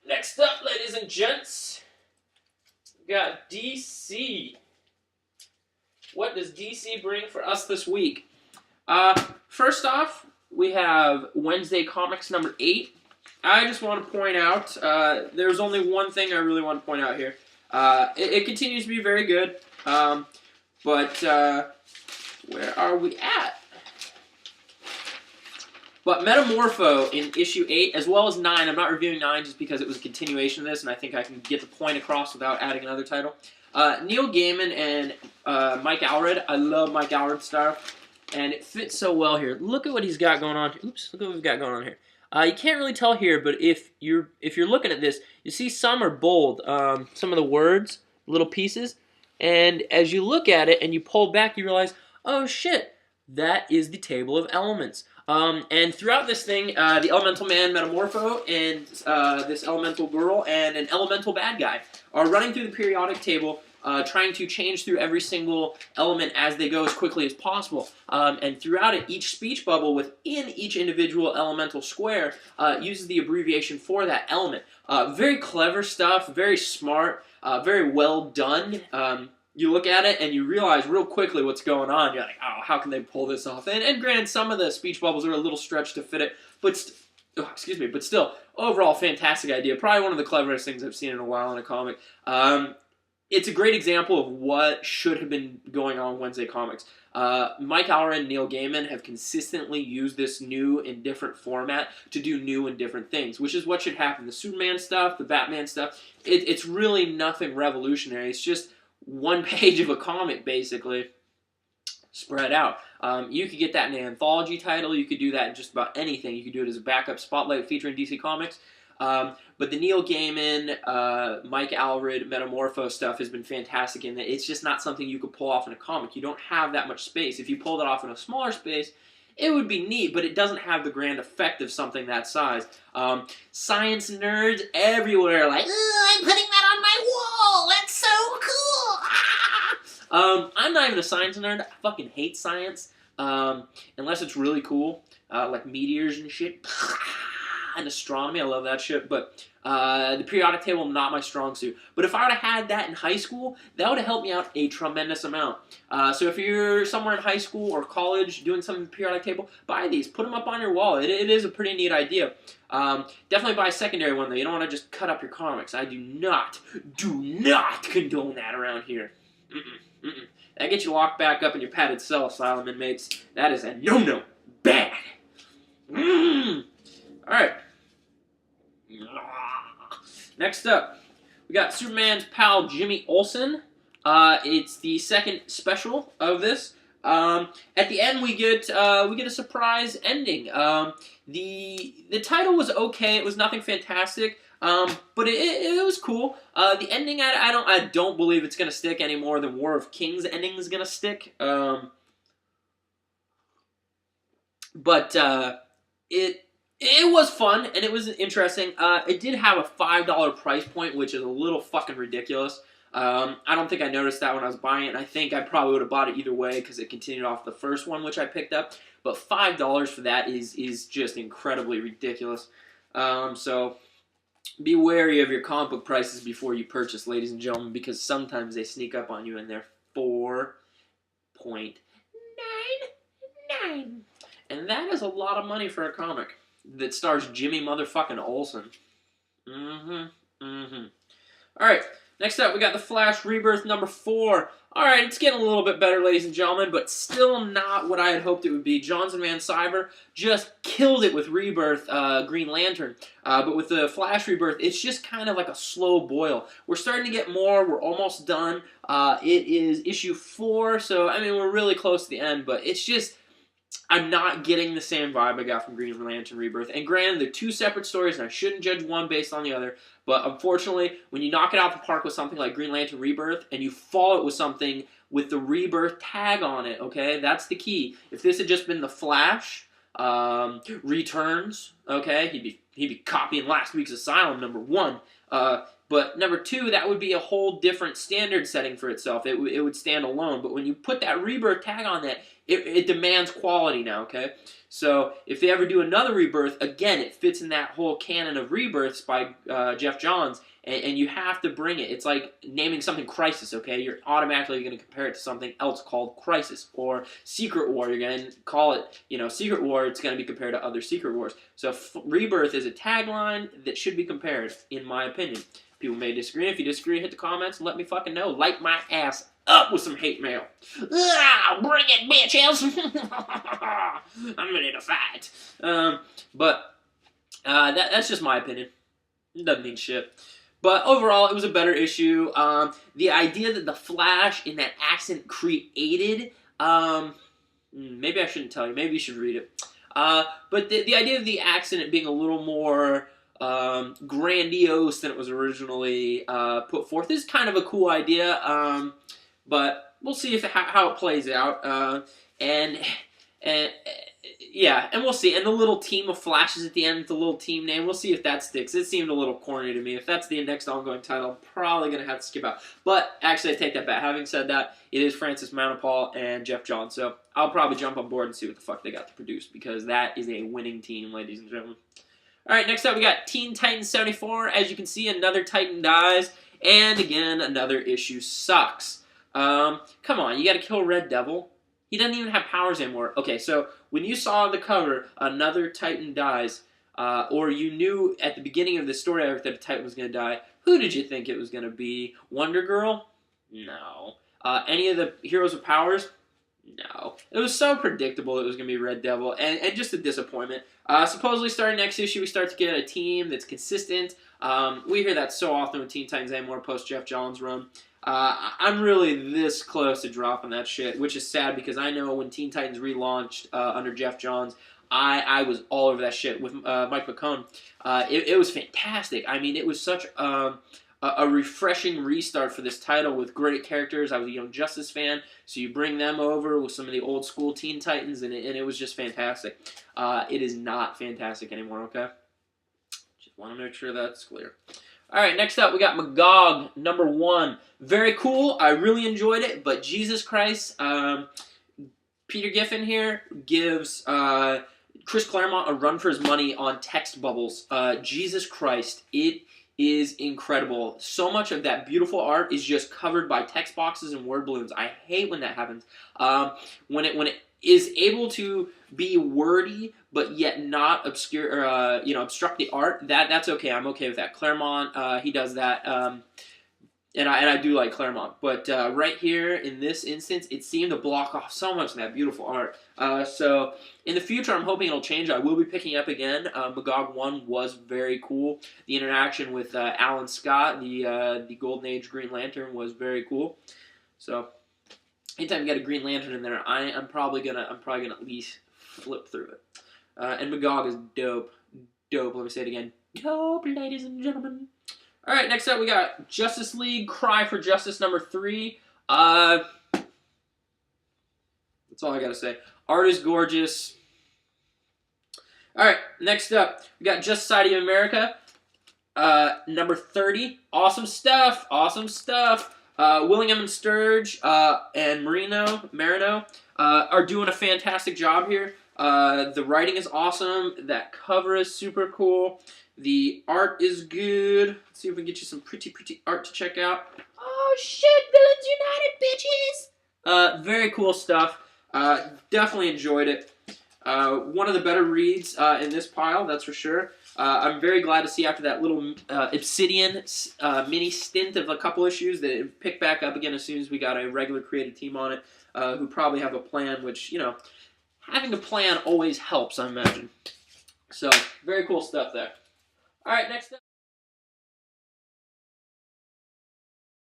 Next up, ladies and gents, we got DC. What does DC bring for us this week? First off, we have Wednesday Comics number 8. I just want to point out, there's only one thing I really want to point out here. It continues to be very good, but where are we at? But Metamorpho in issue 8, as well as 9, I'm not reviewing 9 just because it was a continuation of this, and I think I can get the point across without adding another title. Neil Gaiman and Mike Allred. I love Mike Allred's stuff, and it fits so well here. Look at what he's got going on. Oops, look at what we've got going on here. You can't really tell here, but if you're looking at this, you see some are bold. Some of the words, little pieces, and as you look at it and you pull back, you realize, oh shit, that is the table of elements. And throughout this thing, the elemental man Metamorpho and this elemental girl and an elemental bad guy are running through the periodic table, trying to change through every single element as they go as quickly as possible. And throughout it, each speech bubble within each individual elemental square uses the abbreviation for that element. Very clever stuff, very smart, very well done. You look at it and you realize real quickly what's going on. You're like, oh, how can they pull this off? And granted, some of the speech bubbles are a little stretched to fit it, but but still, overall, fantastic idea. Probably one of the cleverest things I've seen in a while in a comic. It's a great example of what should have been going on Wednesday Comics. Mike Allred and Neil Gaiman have consistently used this new and different format to do new and different things, which is what should happen. The Superman stuff, the Batman stuff, it's really nothing revolutionary. It's just one page of a comic, basically, spread out. You could get that in an anthology title. You could do that in just about anything. You could do it as a backup spotlight featuring DC Comics. But the Neil Gaiman, Mike Allred, Metamorpho stuff has been fantastic in that it's just not something you could pull off in a comic. You don't have that much space. If you pulled it off in a smaller space, it would be neat, but it doesn't have the grand effect of something that size. Science nerds everywhere like, I'm putting that on my wall! That's so cool! I'm not even a science nerd. I fucking hate science. Unless it's really cool. Like meteors and shit. And astronomy, I love that shit. But the periodic table, not my strong suit. But if I would have had that in high school, that would have helped me out a tremendous amount. So if you're somewhere in high school or college doing something with the periodic table, buy these. Put them up on your wall. It is a pretty neat idea. Definitely buy a secondary one, though. You don't want to just cut up your comics. I do not condone that around here. That gets you locked back up in your padded cell, Asylum inmates. That is a no-no. Bad. Alright. Next up, we got Superman's pal Jimmy Olsen. It's the second special of this. At the end, we get a surprise ending. The title was okay. It was nothing fantastic. But it was cool. The ending, I don't believe it's gonna stick any more than War of Kings ending is gonna stick. But it was fun and it was interesting. It did have a $5 price point, which is a little fucking ridiculous. I don't think I noticed that when I was buying it, and I think I probably would have bought it either way because it continued off the first one, which I picked up. But $5 for that is just incredibly ridiculous. So be wary of your comic book prices before you purchase, ladies and gentlemen, because sometimes they sneak up on you and they're $4.99. And that is a lot of money for a comic that stars Jimmy motherfucking Olsen. Alright, next up we got The Flash Rebirth number 4. Alright, it's getting a little bit better, ladies and gentlemen, but still not what I had hoped it would be. Johnson Van Cyber just killed it with Rebirth Green Lantern. But with The Flash Rebirth, it's just kind of like a slow boil. We're starting to get more. We're almost done. It is issue 4, so, I mean, we're really close to the end, but it's just, I'm not getting the same vibe I got from Green Lantern Rebirth. And granted, they're two separate stories, and I shouldn't judge one based on the other. But unfortunately, when you knock it out the park with something like Green Lantern Rebirth, and you follow it with something with the Rebirth tag on it, okay? That's the key. If this had just been The Flash Returns, okay? He'd be copying last week's Asylum number 1. But number 2, that would be a whole different standard setting for itself. It would stand alone. But when you put that Rebirth tag on that, it demands quality now, okay? So if they ever do another Rebirth, again, it fits in that whole canon of Rebirths by Jeff Johns, and you have to bring it. It's like naming something Crisis, okay? You're automatically going to compare it to something else called Crisis, or Secret War. You're going to call it, Secret War. It's going to be compared to other Secret Wars. So Rebirth is a tagline that should be compared, in my opinion. People may disagree. If you disagree, hit the comments and let me fucking know. Light my ass up with some hate mail. Bring it, bitches! I'm ready to fight. But that's just my opinion. It doesn't mean shit. But overall, it was a better issue. The idea that the Flash in that accent created, maybe I shouldn't tell you. Maybe you should read it. But the idea of the accent being a little more grandiose than it was originally put forth is kind of a cool idea. But we'll see how it plays out. And we'll see. And the little team of Flashes at the end, the little team name, we'll see if that sticks. It seemed a little corny to me. If that's the next ongoing title, I'm probably going to have to skip out. But actually, I take that back. Having said that, it is Francis Metamorpho and Jeff Johns. So I'll probably jump on board and see what the fuck they got to produce, because that is a winning team, ladies and gentlemen. All right, next up we got Teen Titans 74. As you can see, another Titan dies, and again, another issue sucks. Come on, you got to kill Red Devil. He doesn't even have powers anymore. Okay, so when you saw the cover, another Titan dies, or you knew at the beginning of the story arc that a Titan was going to die, who did you think it was going to be? Wonder Girl? No. Any of the heroes with powers? No. It was so predictable it was going to be Red Devil, and just a disappointment. Supposedly starting next issue, we start to get a team that's consistent. We hear that so often with Teen Titans Anymore post Jeff Johns run. I'm really this close to dropping that shit, which is sad because I know when Teen Titans relaunched under Jeff Johns, I was all over that shit with Mike McCone. It was fantastic. I mean, it was such a refreshing restart for this title with great characters. I was a Young Justice fan, so you bring them over with some of the old school Teen Titans, and it was just fantastic. It is not fantastic anymore, okay? Just want to make sure that's clear. All right, next up, we got Magog, #1. Very cool. I really enjoyed it, but Jesus Christ, Peter Giffen here gives Chris Claremont a run for his money on text bubbles. Jesus Christ, it is incredible. So much of that beautiful art is just covered by text boxes and word balloons. I hate when that happens. When it is able to be wordy but yet not obscure, obstruct the art. That's okay. I'm okay with that. Claremont, he does that, and I do like Claremont. But right here in this instance, it seemed to block off so much of that beautiful art. So in the future, I'm hoping it'll change. I will be picking up again. Magog 1 was very cool. The interaction with Alan Scott, the Golden Age Green Lantern, was very cool. So anytime you get a Green Lantern in there, I'm probably gonna at least flip through it. And Magog is dope. Dope. Let me say it again. Dope, ladies and gentlemen. All right, next up we got Justice League Cry for Justice #3. That's all I gotta say. Art is gorgeous. All right, next up we got Justice Society of America, #30. Awesome stuff. Awesome stuff. Willingham and Sturge and Marino are doing a fantastic job here. The writing is awesome. That cover is super cool. The art is good. Let's see if we can get you some pretty art to check out. Oh shit, Villains United, bitches! Very cool stuff. Definitely enjoyed it. One of the better reads in this pile, that's for sure. I'm very glad to see after that little Obsidian mini stint of a couple issues that it picked back up again as soon as we got a regular creative team on it, who probably have a plan, which, having a plan always helps, I imagine. So, very cool stuff there. All right, next up.